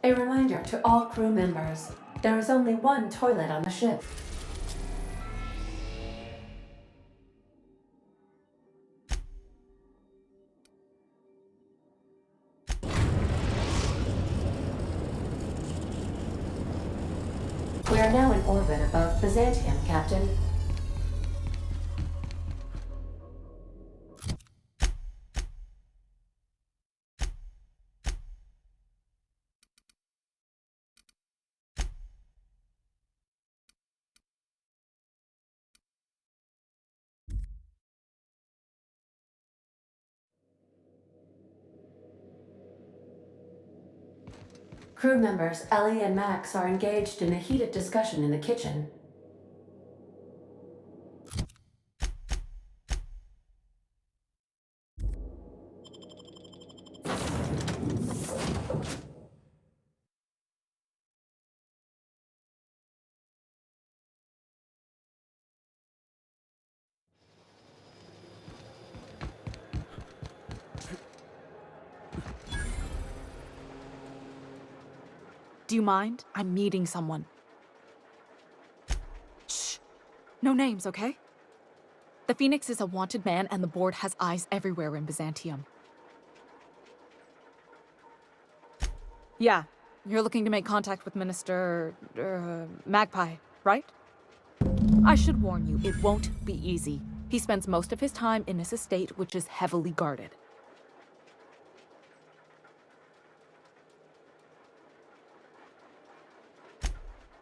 A reminder to all crew members, there is only one toilet on the ship. We are now in orbit above Byzantium, Captain. Crew members Ellie and Max are engaged in a heated discussion in the kitchen. Do you mind? I'm meeting someone. Shh. No names, okay? The Phoenix is a wanted man, and the board has eyes everywhere in Byzantium. Yeah, you're looking to make contact with Minister... Magpie, right? I should warn you, it won't be easy. He spends most of his time in his estate, which is heavily guarded.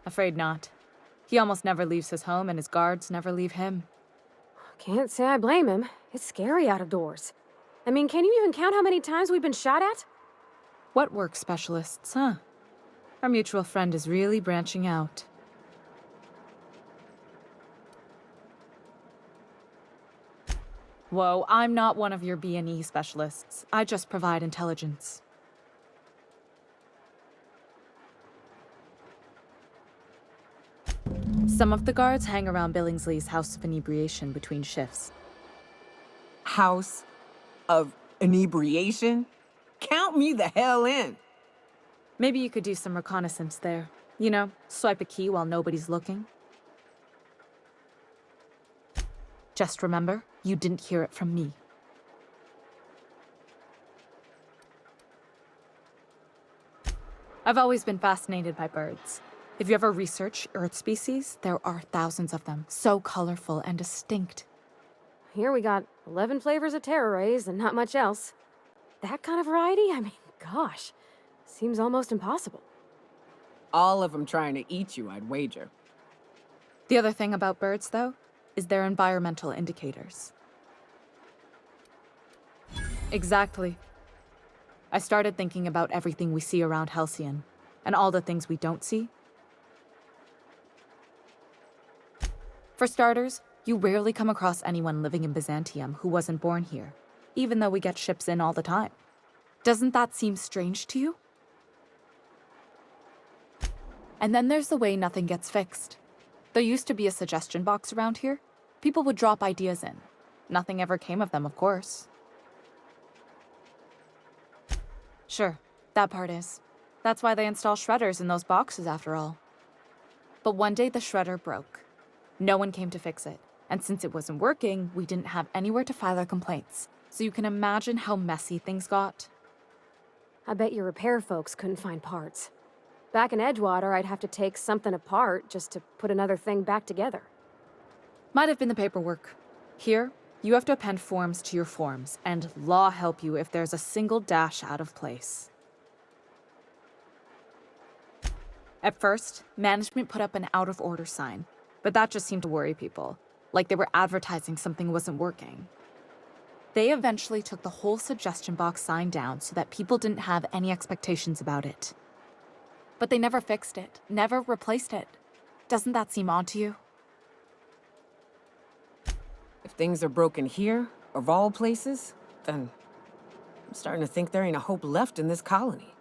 Afraid not. He almost never leaves his home, and his guards never leave him. Can't say I blame him. It's scary out of doors. I mean, can you even count how many times we've been shot at? What work specialists, huh? Our mutual friend is really branching out. Whoa, I'm not one of your B&E specialists. I just provide intelligence. Some of the guards hang around Billingsley's House of Inebriation between shifts. House of Inebriation? Count me the hell in. Maybe you could do some reconnaissance there. You know, swipe a key while nobody's looking. Just remember, you didn't hear it from me. I've always been fascinated by birds. If you ever research Earth species, there are thousands of them, so colorful and distinct. Here we got 11 flavors of terror rays and not much else. That kind of variety? I mean, gosh, seems almost impossible. All of them trying to eat you, I'd wager. The other thing about birds, though, is their environmental indicators. Exactly. I started thinking about everything we see around Halcyon, and all the things we don't see. For starters, you rarely come across anyone living in Byzantium who wasn't born here, even though we get ships in all the time. Doesn't that seem strange to you? And then there's the way nothing gets fixed. There used to be a suggestion box around here. People would drop ideas in. Nothing ever came of them, of course. Sure, that part is. That's why they install shredders in those boxes, after all. But one day the shredder broke. No one came to fix it, and since it wasn't working, we didn't have anywhere to file our complaints. So you can imagine how messy things got. I bet your repair folks couldn't find parts. Back in Edgewater, I'd have to take something apart just to put another thing back together. Might have been the paperwork. Here, you have to append forms to your forms, and law help you if there's a single dash out of place. At first, management put up an out-of-order sign, but that just seemed to worry people, like they were advertising something wasn't working. They eventually took the whole suggestion box sign down so that people didn't have any expectations about it. But they never fixed it, never replaced it. Doesn't that seem odd to you? If things are broken here, of all places, then I'm starting to think there ain't a hope left in this colony.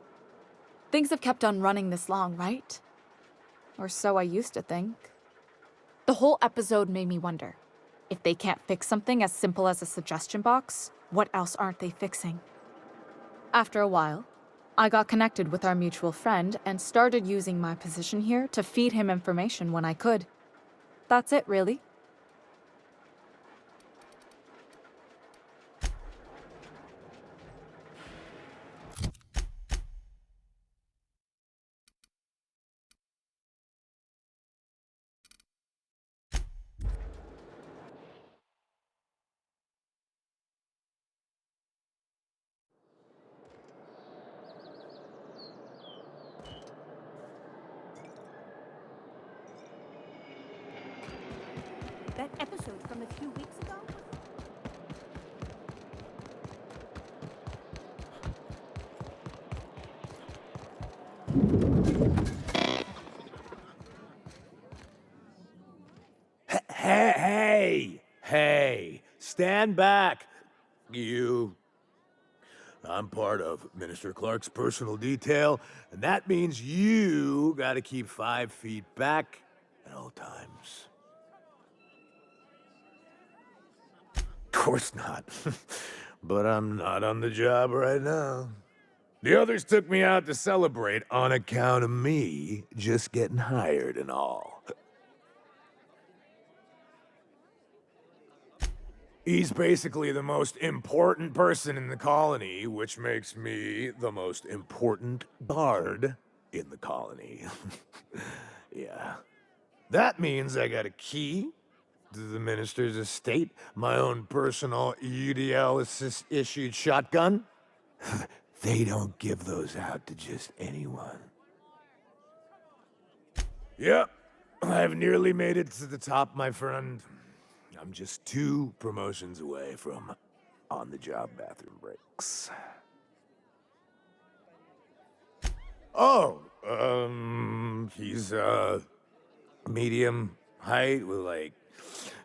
Things have kept on running this long, right? Or so I used to think. The whole episode made me wonder, if they can't fix something as simple as a suggestion box, what else aren't they fixing? After a while, I got connected with our mutual friend and started using my position here to feed him information when I could. That's it, really. That episode from a few weeks ago? Hey, stand back. You. I'm part of Minister Clark's personal detail, and that means you gotta keep 5 feet back at all times. Of course not. But I'm not on the job right now. The others took me out to celebrate on account of me just getting hired and all. He's basically the most important person in the colony, which makes me the most important guard in the colony. Yeah. That means I got a key to the minister's estate, my own personal UDL-issued shotgun. They don't give those out to just anyone. Yep, I've nearly made it to the top, my friend. I'm just 2 promotions away from on-the-job bathroom breaks. Oh, he's, medium height with, like,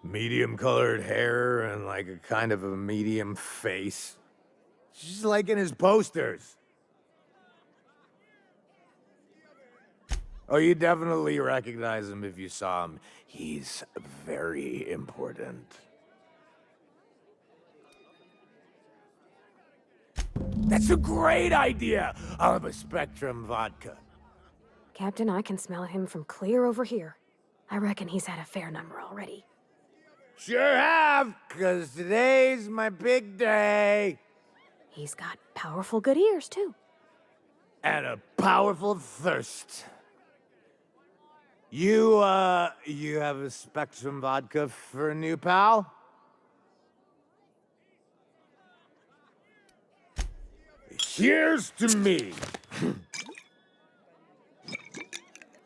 medium-colored hair and, like, a kind of a medium face. Just like in his posters. Oh, you definitely recognize him if you saw him. He's very important. That's a great idea! I'll have a Spectrum vodka. Captain, I can smell him from clear over here. I reckon he's had a fair number already. Sure have, 'cause today's my big day. He's got powerful good ears, too. And a powerful thirst. You have a Spectrum vodka for a new pal? Here's to me.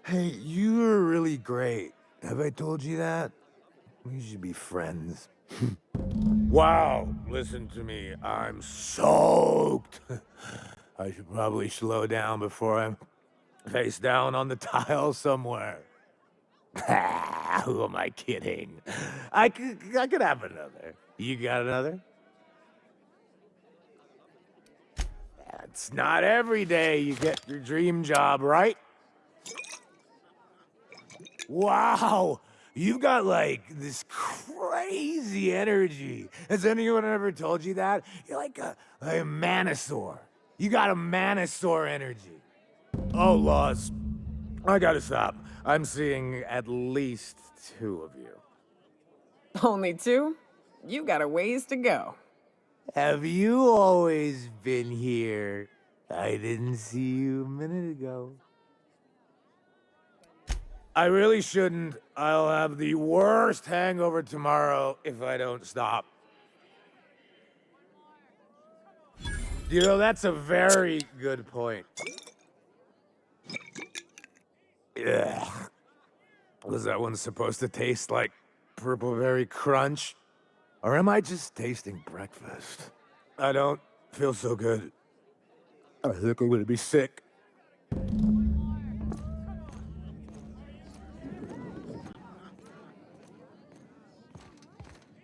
Hey, you were really great. Have I told you that? We should be friends. Wow, listen to me. I'm soaked. I should probably slow down before I'm face down on the tile somewhere. Who am I kidding? I could have another. You got another? It's not every day you get your dream job, right? Wow, you've got like this crazy energy. Has anyone ever told you that? You're like a manosaur. You got a manosaur energy. Oh, Laws, I gotta stop. I'm seeing at least 2 of you. Only 2? You got a ways to go. Have you always been here? I didn't see you a minute ago. I really shouldn't. I'll have the worst hangover tomorrow if I don't stop. You know, that's a very good point. Ugh. Was that one supposed to taste like Purple Berry Crunch? Or am I just tasting breakfast? I don't feel so good. I think I'm gonna be sick.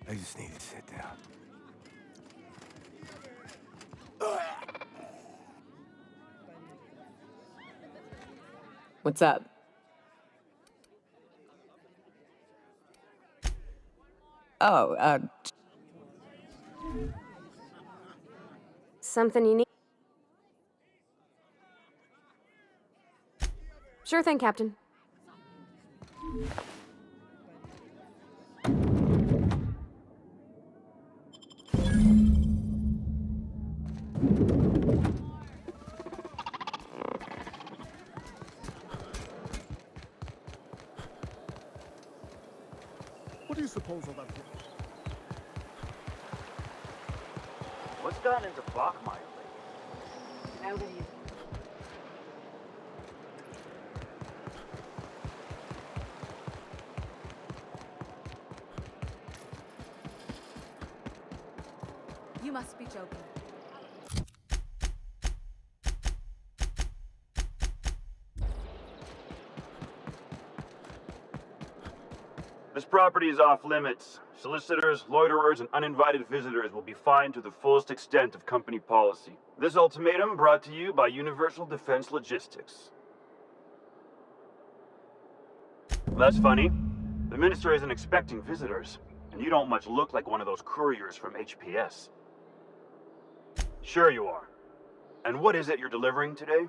I just need to sit down. What's up? Oh, Something you need? Sure thing, Captain. What do you suppose of that? What's gotten into Bachmeyer lately? Now that you You must be joking. This property is off limits. Solicitors, loiterers, and uninvited visitors will be fined to the fullest extent of company policy. This ultimatum brought to you by Universal Defense Logistics. That's funny. The minister isn't expecting visitors, and you don't much look like one of those couriers from HPS. Sure you are. And what is it you're delivering today?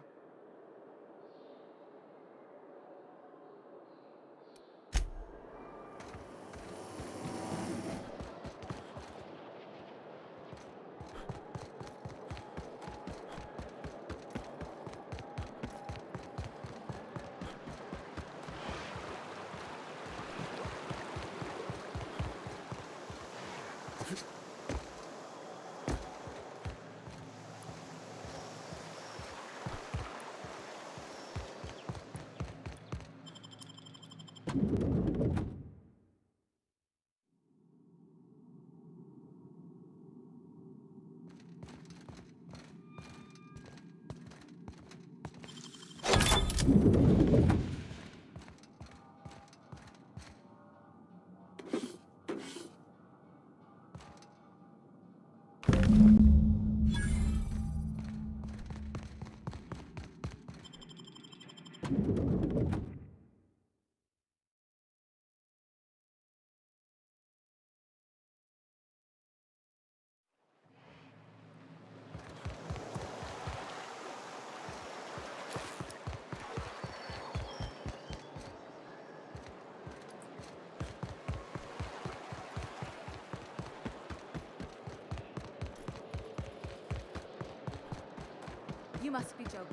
You must be joking.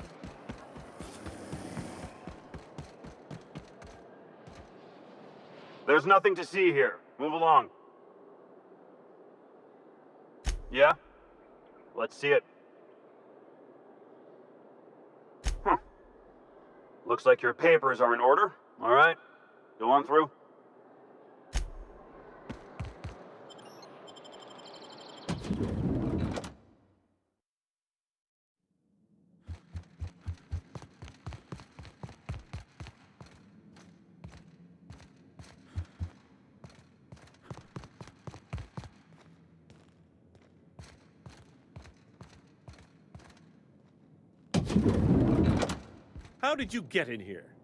There's nothing to see here. Move along. Yeah? Let's see it. Looks like your papers are in order. All right. Go on through. How did you get in here?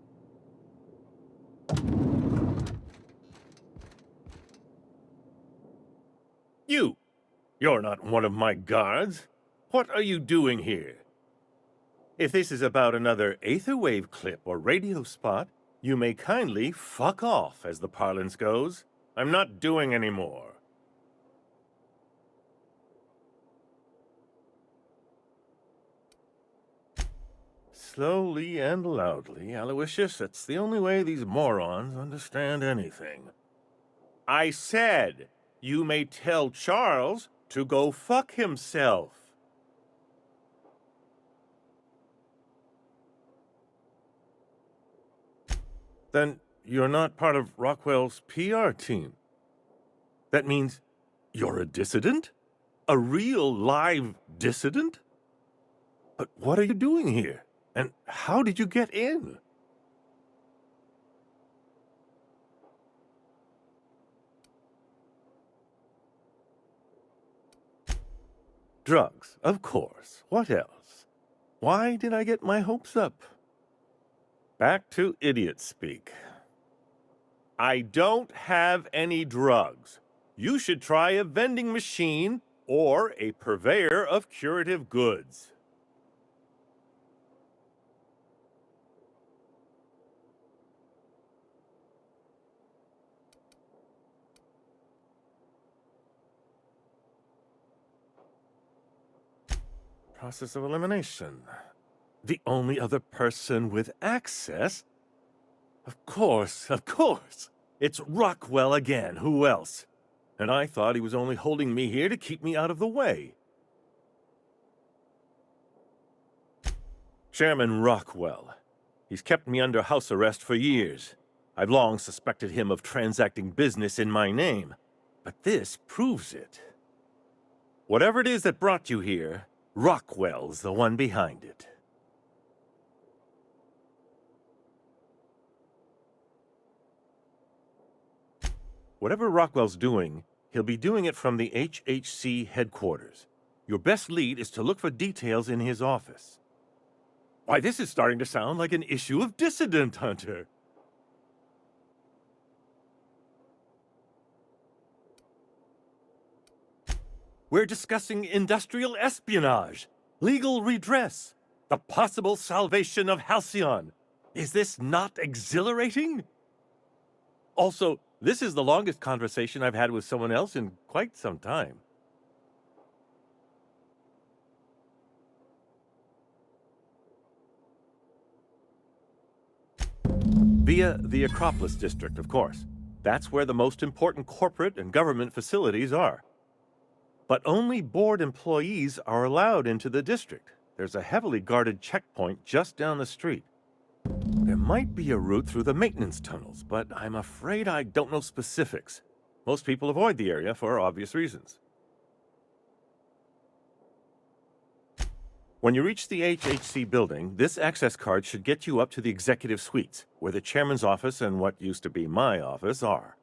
You're not one of my guards. What are you doing here? If this is about another Aetherwave clip or radio spot, you may kindly fuck off, as the parlance goes. I'm not doing any more. Slowly and loudly, Aloysius. That's the only way these morons understand anything. I said, you may tell Charles to go fuck himself. Then you're not part of Rockwell's PR team. That means you're a dissident? A real live dissident? But what are you doing here? And how did you get in? Drugs, of course. What else? Why did I get my hopes up? Back to idiot speak. I don't have any drugs. You should try a vending machine or a purveyor of curative goods. Process of elimination. The only other person with access? Of course. It's Rockwell again. Who else? And I thought he was only holding me here to keep me out of the way. Chairman Rockwell. He's kept me under house arrest for years. I've long suspected him of transacting business in my name, but this proves it. Whatever it is that brought you here, Rockwell's the one behind it. Whatever Rockwell's doing, he'll be doing it from the HHC headquarters. Your best lead is to look for details in his office. Why, this is starting to sound like an issue of Dissident Hunter. We're discussing industrial espionage, legal redress, the possible salvation of Halcyon. Is this not exhilarating? Also, this is the longest conversation I've had with someone else in quite some time. Via the Acropolis District, of course. That's where the most important corporate and government facilities are. But only board employees are allowed into the district. There's a heavily guarded checkpoint just down the street. There might be a route through the maintenance tunnels, but I'm afraid I don't know specifics. Most people avoid the area for obvious reasons. When you reach the HHC building, this access card should get you up to the executive suites, where the chairman's office and what used to be my office are.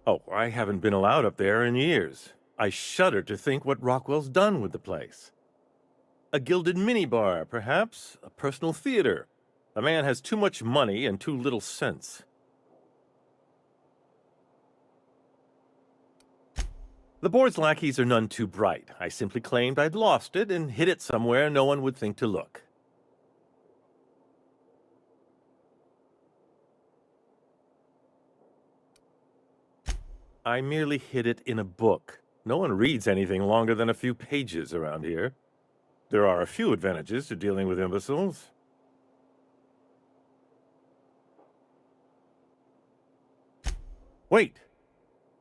Oh, I haven't been allowed up there in years. I shudder to think what Rockwell's done with the place. A gilded minibar, perhaps? A personal theater. The man has too much money and too little sense. The board's lackeys are none too bright. I simply claimed I'd lost it and hid it somewhere no one would think to look. I merely hid it in a book. No one reads anything longer than a few pages around here. There are a few advantages to dealing with imbeciles. Wait!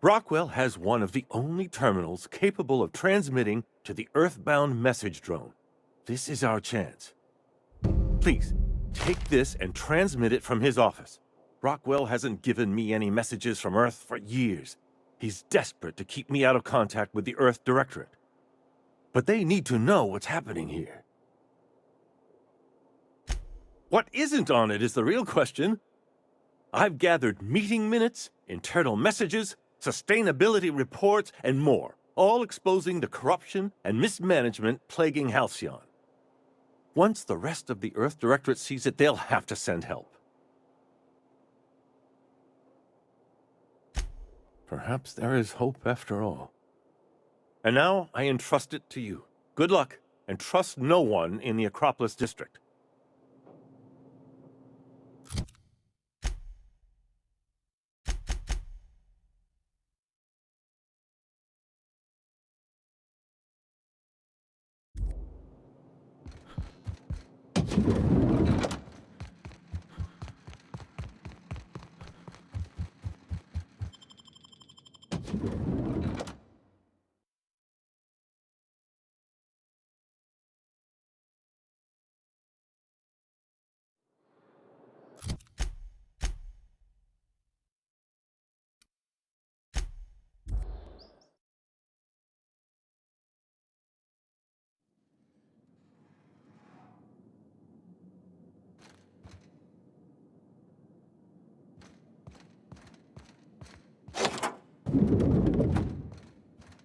Rockwell has one of the only terminals capable of transmitting to the Earthbound message drone. This is our chance. Please, take this and transmit it from his office. Rockwell hasn't given me any messages from Earth for years. He's desperate to keep me out of contact with the Earth Directorate. But they need to know what's happening here. What isn't on it is the real question. I've gathered meeting minutes, internal messages, sustainability reports, and more, all exposing the corruption and mismanagement plaguing Halcyon. Once the rest of the Earth Directorate sees it, they'll have to send help. Perhaps there is hope after all. And now I entrust it to you. Good luck, and trust no one in the Acropolis District.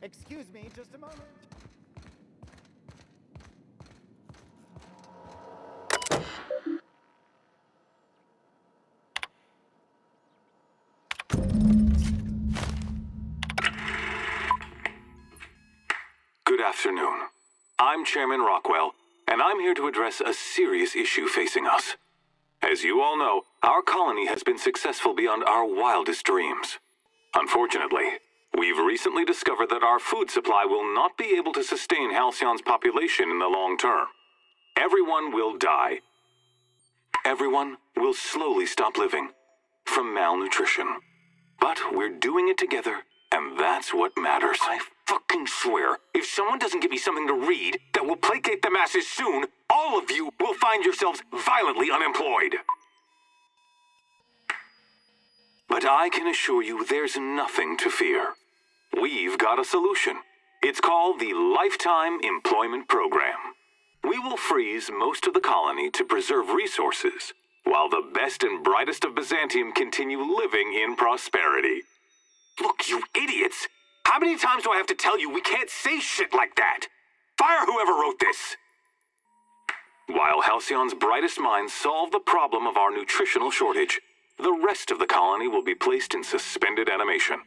Excuse me, just a moment. Good afternoon. I'm Chairman Rockwell, and I'm here to address a serious issue facing us. As you all know, our colony has been successful beyond our wildest dreams. Unfortunately, We've recently discovered that our food supply will not be able to sustain Halcyon's population in the long term. Everyone will die. Everyone will slowly stop living from malnutrition. But we're doing it together, and that's what matters. I fucking swear, if someone doesn't give me something to read that will placate the masses soon, all of you will find yourselves violently unemployed. But I can assure you there's nothing to fear. We've got a solution. It's called the Lifetime Employment Program. We will freeze most of the colony to preserve resources, while the best and brightest of Byzantium continue living in prosperity. Look, you idiots! How many times do I have to tell you we can't say shit like that? Fire whoever wrote this! While Halcyon's brightest minds solve the problem of our nutritional shortage, the rest of the colony will be placed in suspended animation.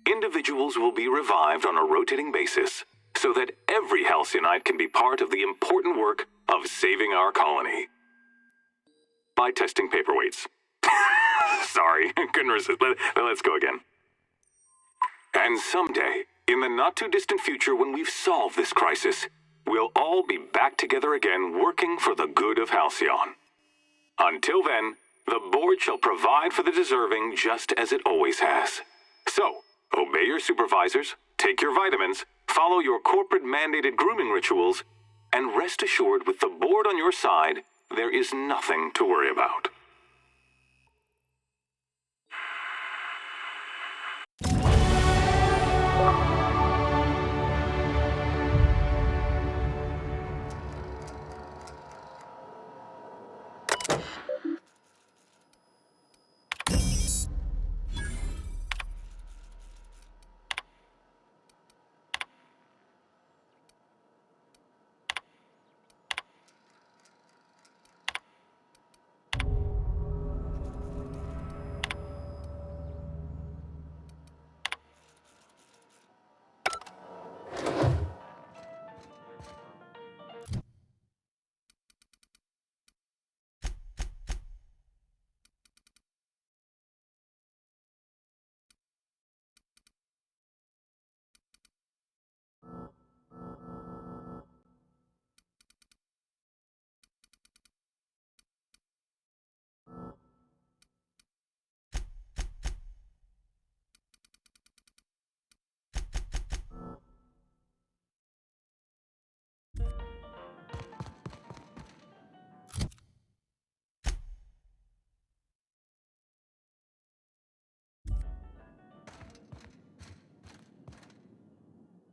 Individuals will be revived on a rotating basis, so that every Halcyonite can be part of the important work of saving our colony. By testing paperweights. Sorry, couldn't resist. Let's go again. And someday, in the not-too-distant future when we've solved this crisis, we'll all be back together again working for the good of Halcyon. Until then, the board shall provide for the deserving just as it always has. So, obey your supervisors, take your vitamins, follow your corporate-mandated grooming rituals, and rest assured with the board on your side, there is nothing to worry about.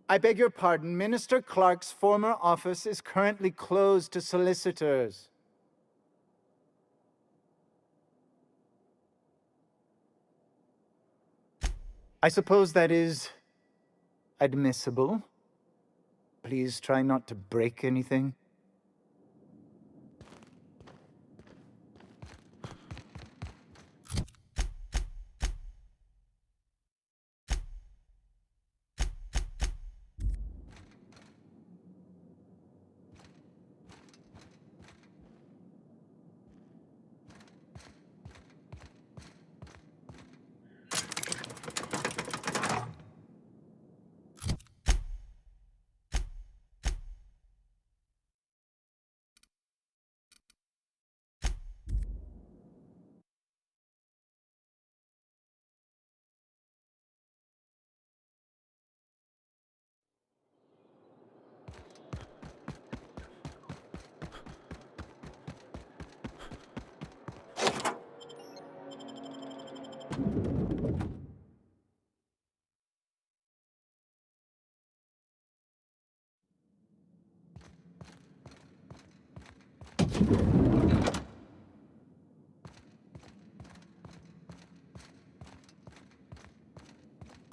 I beg your pardon. Minister Clark's former office is currently closed to solicitors. I suppose that is admissible. Please try not to break anything.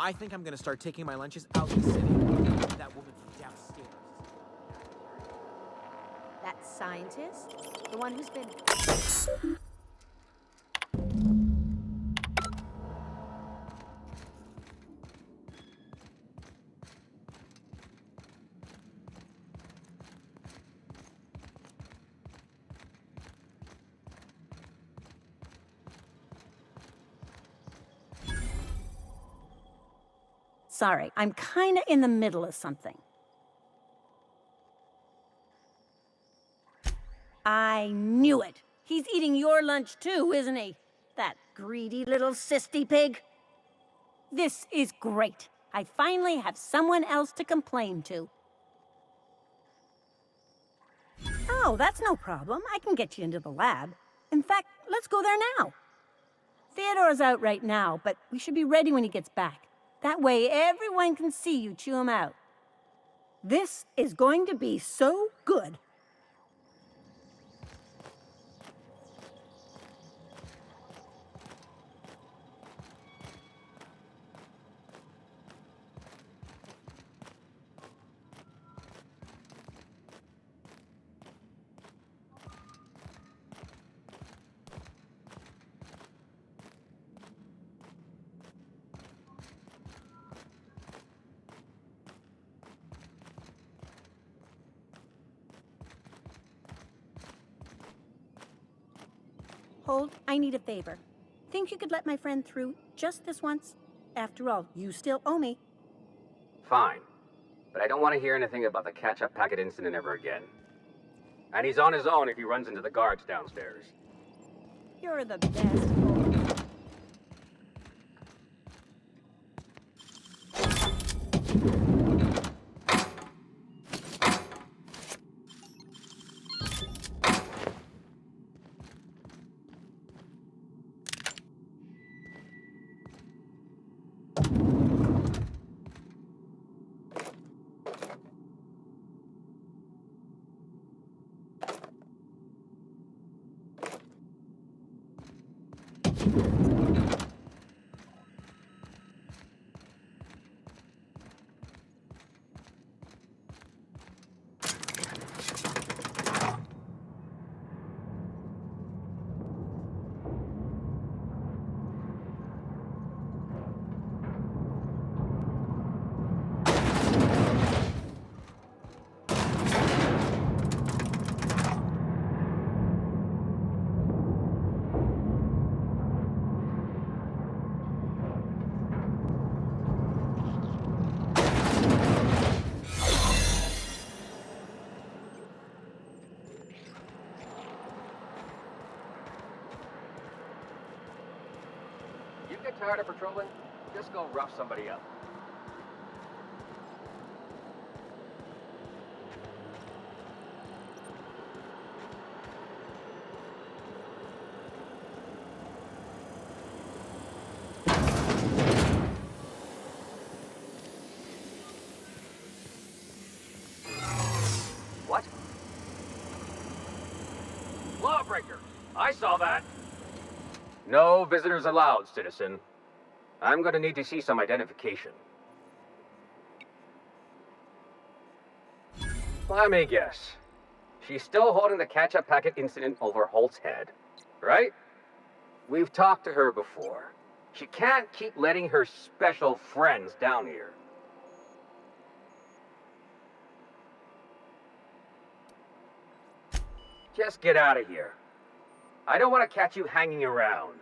I think I'm gonna start taking my lunches out in the city. That woman from downstairs. That scientist? The one who's been... Sorry, I'm kinda in the middle of something. I knew it. He's eating your lunch too, isn't he? That greedy little cysty pig. This is great. I finally have someone else to complain to. Oh, that's no problem. I can get you into the lab. In fact, let's go there now. Theodore's out right now, but we should be ready when he gets back. That way everyone can see you chew him out. This is going to be so good. Hold, I need a favor. Think you could let my friend through just this once? After all, you still owe me. Fine. But I don't want to hear anything about the catch-up packet incident ever again. And he's on his own if he runs into the guards downstairs. You're the best. Get tired of patrolling? Just go rough somebody up. What? Lawbreaker! I saw that! No visitors allowed, citizen. I'm gonna need to see some identification. Let me guess. She's still holding the catch-up packet incident over Holt's head, right? We've talked to her before. She can't keep letting her special friends down here. Just get out of here. I don't want to catch you hanging around.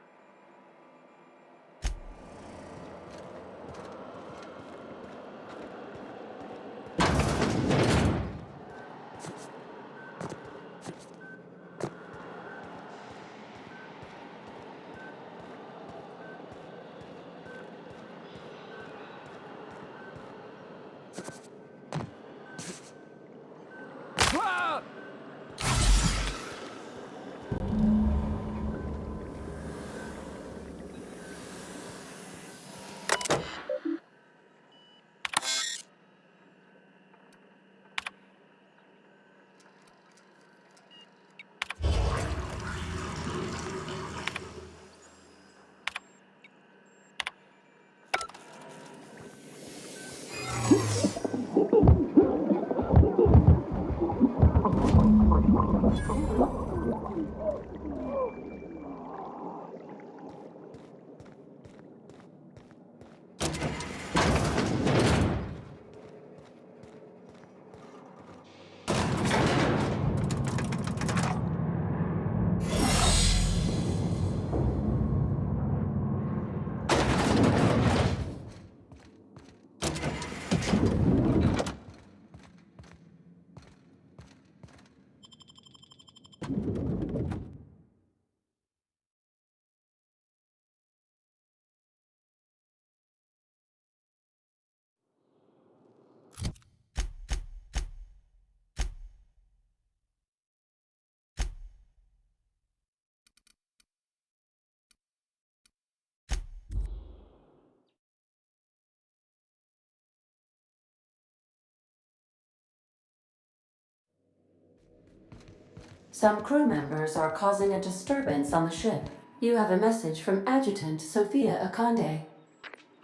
Some crew members are causing a disturbance on the ship. You have a message from Adjutant Sophia Akande.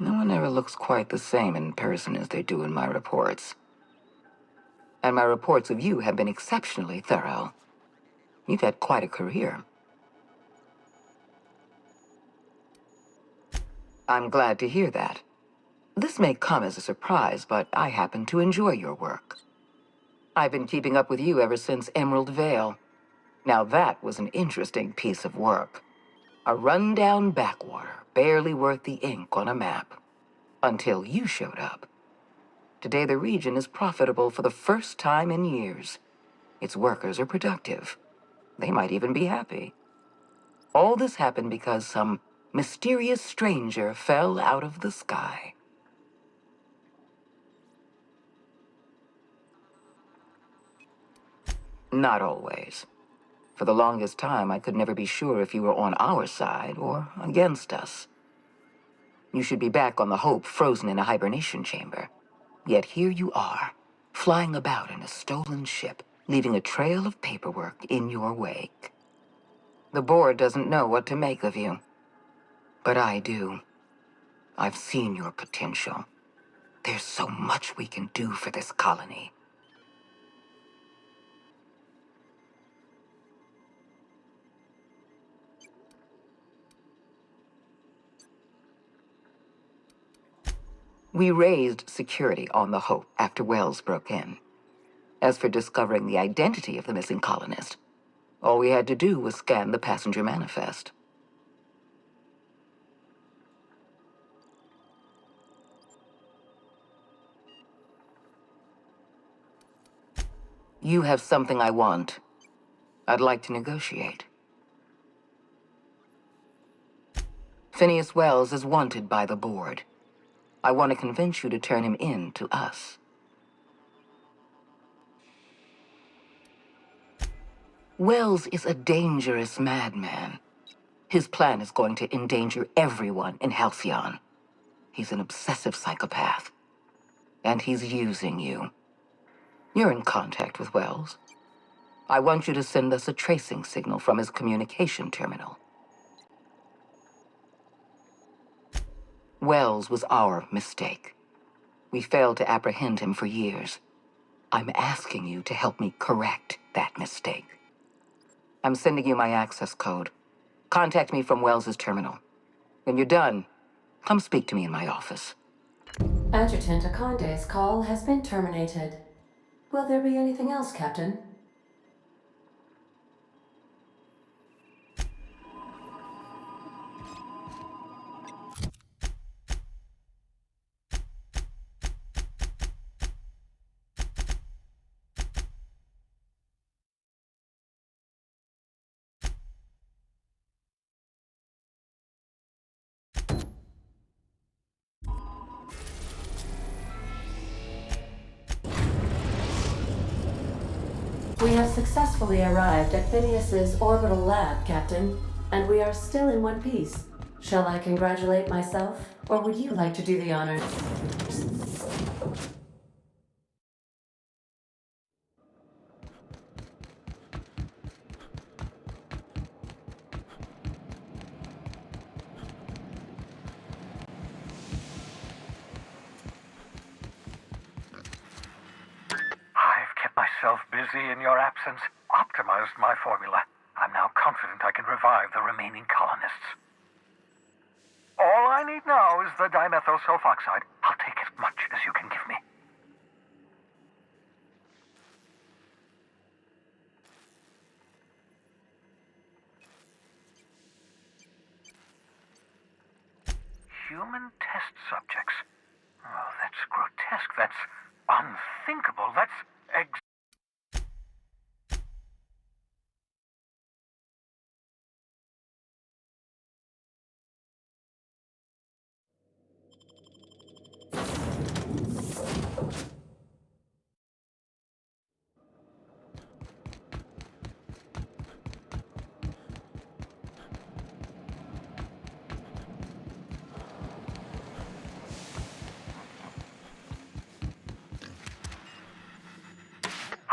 No one ever looks quite the same in person as they do in my reports. And my reports of you have been exceptionally thorough. You've had quite a career. I'm glad to hear that. This may come as a surprise, but I happen to enjoy your work. I've been keeping up with you ever since Emerald Vale. Now that was an interesting piece of work. A rundown backwater, barely worth the ink on a map. Until you showed up. Today the region is profitable for the first time in years. Its workers are productive. They might even be happy. All this happened because some mysterious stranger fell out of the sky. Not always. For the longest time, I could never be sure if you were on our side or against us. You should be back on the Hope, frozen in a hibernation chamber. Yet here you are, flying about in a stolen ship, leaving a trail of paperwork in your wake. The board doesn't know what to make of you. But I do. I've seen your potential. There's so much we can do for this colony. We raised security on the Hope after Wells broke in. As for discovering the identity of the missing colonist, all we had to do was scan the passenger manifest. You have something I want. I'd like to negotiate. Phineas Wells is wanted by the board. I want to convince you to turn him in to us. Wells is a dangerous madman. His plan is going to endanger everyone in Halcyon. He's an obsessive psychopath. And he's using you. You're in contact with Wells. I want you to send us a tracing signal from his communication terminal. Wells was our mistake. We failed to apprehend him for years. I'm asking you to help me correct that mistake. I'm sending you my access code. Contact me from Wells's terminal. When you're done, come speak to me in my office. Adjutant Akande's call has been terminated. Will there be anything else, Captain? We have successfully arrived at Phineas's orbital lab, Captain, and we are still in one piece. Shall I congratulate myself, or would you like to do the honors? I've kept myself busy in your absence, optimized my formula. I'm now confident I can revive the remaining colonists. All I need now is the dimethyl sulfoxide. I'll take as much as you can give me. Human test subjects. Oh, that's grotesque. That's unthinkable. That's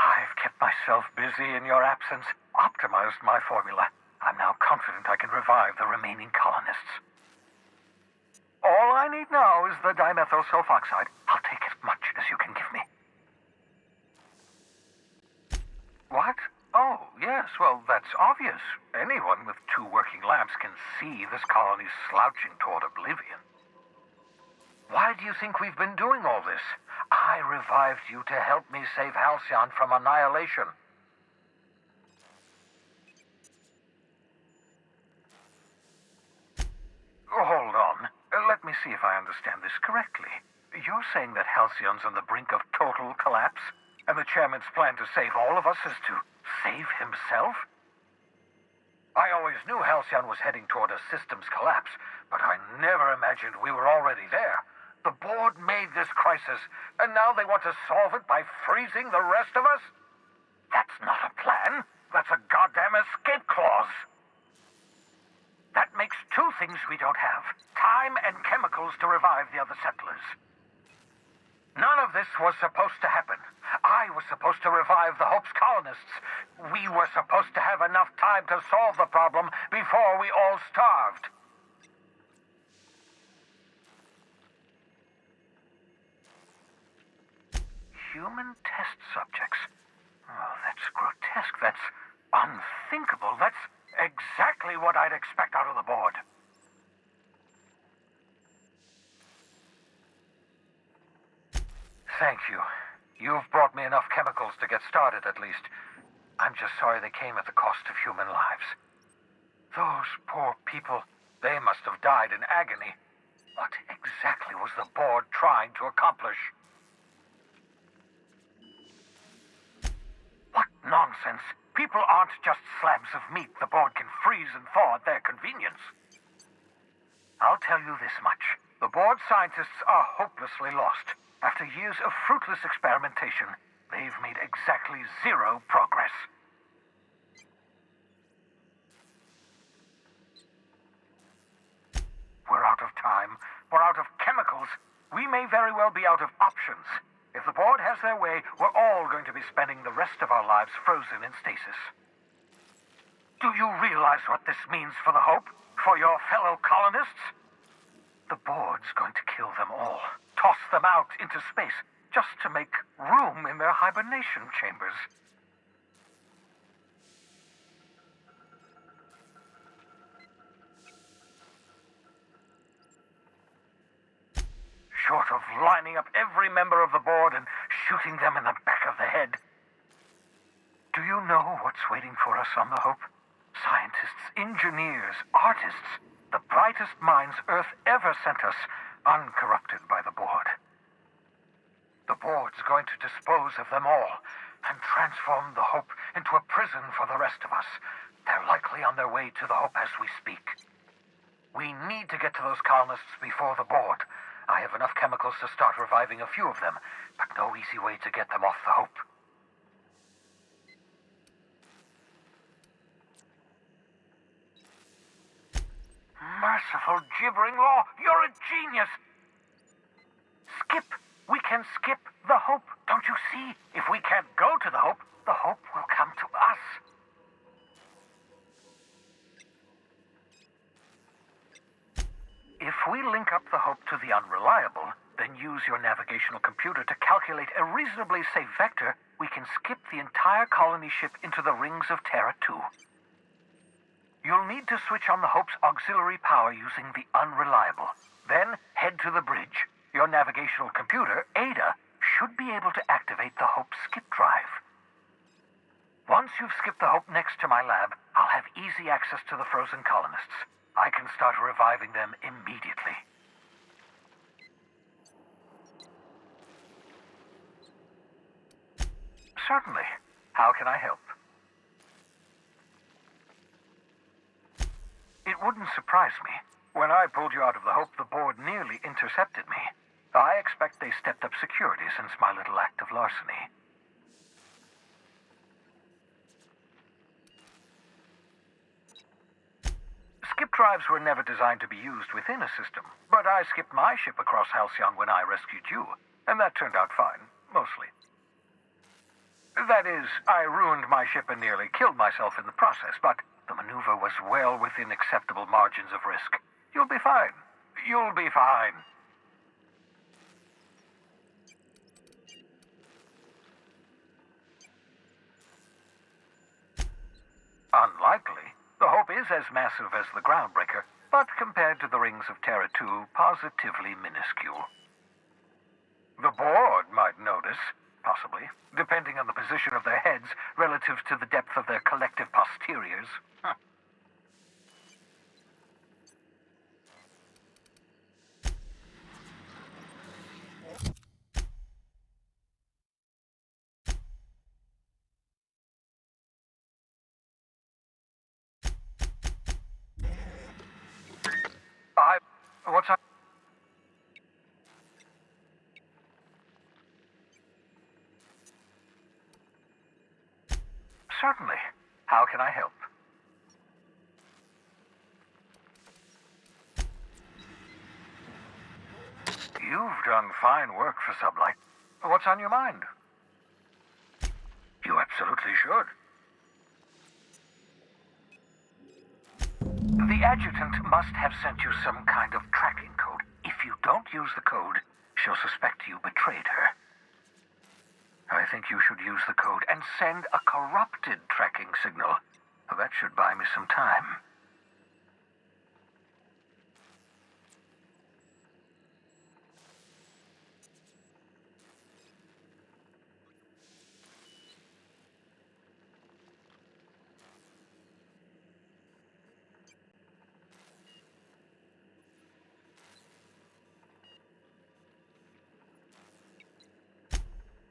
I've kept myself busy in your absence, optimized my formula. I'm now confident I can revive the remaining colonists. All I need now is the dimethyl sulfoxide. I'll take as much as you can give me. What? Oh, yes, well, that's obvious. Anyone with 2 working labs can see this colony's slouching toward oblivion. Why do you think we've been doing all this? I revived you to help me save Halcyon from annihilation. Hold on. Let me see if I understand this correctly. You're saying that Halcyon's on the brink of total collapse, and the chairman's plan to save all of us is to save himself? I always knew Halcyon was heading toward a systems collapse, but I never imagined we were already there. The board made this crisis, and now they want to solve it by freezing the rest of us? That's not a plan. That's a goddamn escape clause. That makes 2 things we don't have: time and chemicals to revive the other settlers. None of this was supposed to happen. I was supposed to revive the Hope's colonists. We were supposed to have enough time to solve the problem before we all starved. Human test subjects. Oh, that's grotesque. That's unthinkable. That's exactly what I'd expect out of the board. Thank you. You've brought me enough chemicals to get started, at least. I'm just sorry they came at the cost of human lives. Those poor people, they must have died in agony. What exactly was the board trying to accomplish? What nonsense! People aren't just slabs of meat the board can freeze and thaw at their convenience. I'll tell you this much. The board scientists are hopelessly lost. After years of fruitless experimentation, they've made exactly 0 progress. We're out of time. We're out of chemicals. We may very well be out of options. If the board has their way, we're all going to be spending the rest of our lives frozen in stasis. Do you realize what this means for the Hope? For your fellow colonists? The board's going to kill them all. Toss them out into space, just to make room in their hibernation chambers. Short of lining up every member of the board and shooting them in the back of the head. Do you know what's waiting for us on the Hope? Scientists, engineers, artists, the brightest minds Earth ever sent us, uncorrupted by the board. The board's going to dispose of them all and transform the Hope into a prison for the rest of us. They're likely on their way to the Hope as we speak. We need to get to those colonists before the board. I have enough chemicals to start reviving a few of them, but no easy way to get them off the Hope. Merciful gibbering law, you're a genius! Skip! We can skip the Hope, don't you see? If we can't go to the Hope will come to us. If we link up the Hope to the Unreliable, then use your navigational computer to calculate a reasonably safe vector, we can skip the entire colony ship into the rings of Terra 2. You'll need to switch on the Hope's auxiliary power using the Unreliable. Then head to the bridge. Your navigational computer, Ada, should be able to activate the Hope skip drive. Once you've skipped the Hope next to my lab, I'll have easy access to the frozen colonists. I can start reviving them immediately. Certainly. How can I help? It wouldn't surprise me. When I pulled you out of the Hope, the board nearly intercepted me. I expect they stepped up security since my little act of larceny. Skip drives were never designed to be used within a system, but I skipped my ship across Halcyon when I rescued you, and that turned out fine, mostly. That is, I ruined my ship and nearly killed myself in the process, but the maneuver was well within acceptable margins of risk. You'll be fine. You'll be fine. Unlikely. The Hope is as massive as the Groundbreaker, but compared to the Rings of Terra 2, positively minuscule. The board might notice, possibly, depending on the position of their heads relative to the depth of their collective posteriors. Huh. What's up? Certainly. How can I help? You've done fine work for Sublight. What's on your mind? You absolutely should. The adjutant must have sent you some kind of tracking code. If you don't use the code, she'll suspect you betrayed her. I think you should use the code and send a corrupted tracking signal. That should buy me some time.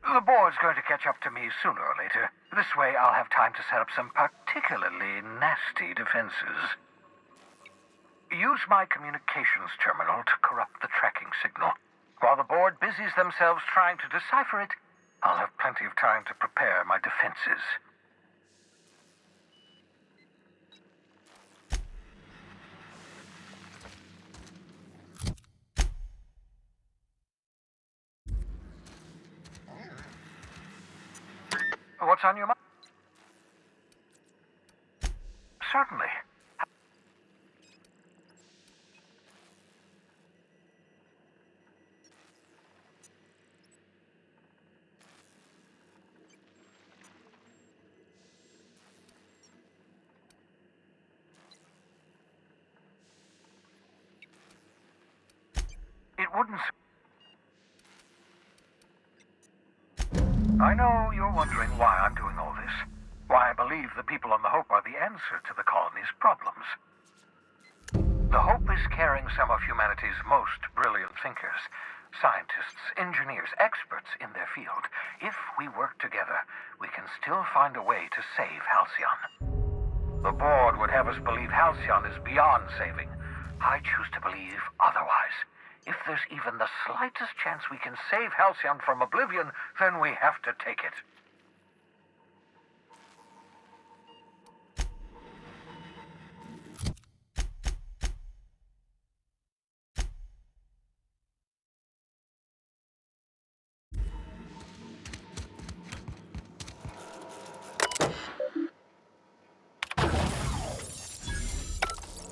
The board's going to catch up to me sooner or later. This way I'll have time to set up some particularly nasty defenses. Use my communications terminal to corrupt the tracking signal. While the board busies themselves trying to decipher it, I'll have plenty of time to prepare my defenses. What's on your mind? Certainly. It wouldn't... I know you're wondering why I'm doing all this. Why I believe the people on the Hope are the answer to the colony's problems. The Hope is carrying some of humanity's most brilliant thinkers. Scientists, engineers, experts in their field. If we work together, we can still find a way to save Halcyon. The board would have us believe Halcyon is beyond saving. I choose to believe otherwise. If there's even the slightest chance we can save Halcyon from oblivion, then we have to take it.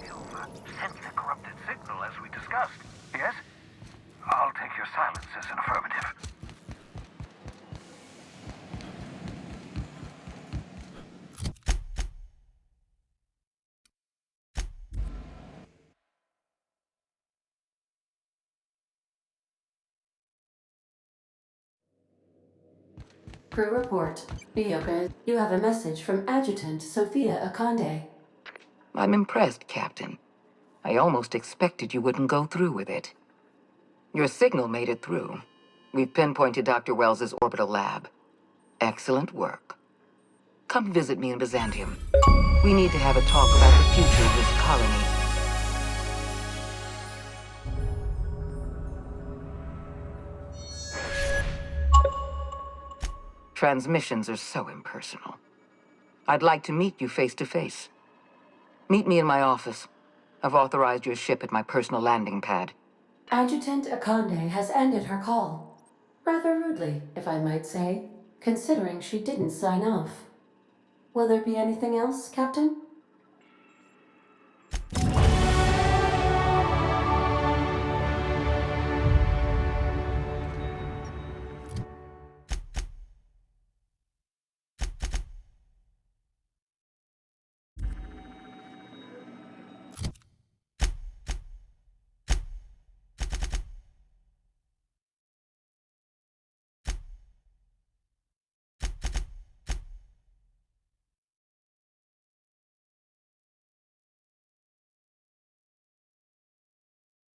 You've sent the corrupted signal as we discussed. Yes? I'll take your silence as an affirmative. Crew report. Nyoka, you have a message from Adjutant Sophia Akande. I'm impressed, Captain. I almost expected you wouldn't go through with it. Your signal made it through. We've pinpointed Dr. Wells's orbital lab. Excellent work. Come visit me in Byzantium. We need to have a talk about the future of this colony. Transmissions are so impersonal. I'd like to meet you face to face. Meet me in my office. I've authorized your ship at my personal landing pad. Adjutant Akande has ended her call. Rather rudely, if I might say. considering she didn't sign off. Will there be anything else, Captain?